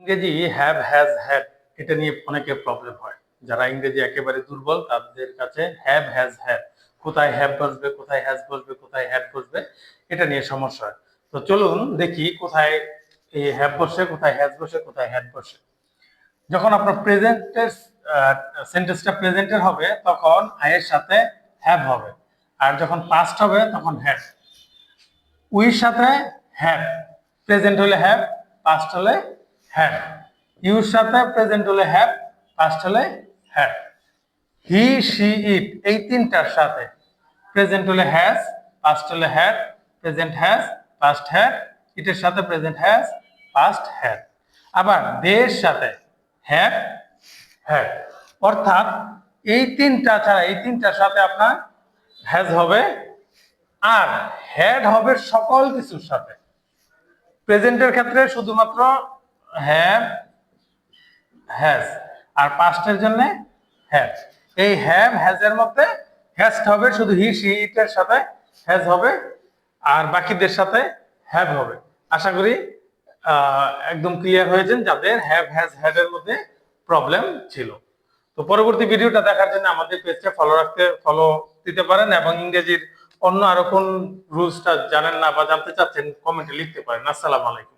ইংরেজি have has had এটা নিয়ে অনেকের প্রবলেম হয়। যারা ইংরেজি একেবারে দুর্বল তাদের কাছে হ্যাভ হ্যাজ হ্যাড, কোথায় হ্যাভ বসবে, কোথায় হ্যাজ বসবে, কোথায় হ্যাড বসবে, এটা নিয়ে সমস্যা হয়। তো চলুন দেখি কোথায় এই হ্যাভ বসে, কোথায় হ্যাজ বসে, কোথায় হ্যাড বসে। যখন আপনার প্রেজেন্টের সেন্টেন্সটা প্রেজেন্টের হবে তখন আই এর সাথে হ্যাভ হবে, আর যখন পাস্ট হবে তখন হ্যাড। উইর সাথে হ্যাভ, প্রেজেন্ট হলে হ্যাভ, পাস্ট হলে হ্যাড। ইউর সাথে প্রেজেন্ট হলে হ্যাভ, পাস্ট হলে হ্যাড। হি শি ইট এই তিনটার সাথে প্রেজেন্ট হলে হ্যাজ, পাস্ট হলে had, present has, past had. ইটের সাথে প্রেজেন্ট হ্যাজ, পাস্ট হ্যাড। আবার দের সাথে হ্যাভ, হ্যাড। অর্থাৎ এই তিনটা ছাড়া এই তিনটার সাথে আপনার হ্যাজ হবে, আর হ্যাড হবে সকল কিছুর সাথে। প্রেজেন্টের ক্ষেত্রে শুধুমাত্র হ্যাভ, হ্যাজ, আর পাস্টের জন্য হ্যাভ। এই হ্যাভ হ্যাজ এর মধ্যে হ্যাজ হবে শুধু হি সি ইটের সাথে হ্যাজ হবে, আর বাকিদের সাথে হ্যাভ হবে। আশা করি একদম ক্লিয়ার হয়েছেন যাদের হ্যাভ হ্যাজ হ্যাড এর মধ্যে প্রবলেম ছিল। তো পরবর্তী ভিডিওটা দেখার জন্য আমাদের পেজটা ফলো দিতে পারেন, এবং ইংরেজির অন্য আরো কোন রুলসটা জানেন না বা জানতে চাচ্ছেন কমেন্টে লিখতে পারেন। আসসালামু আলাইকুম।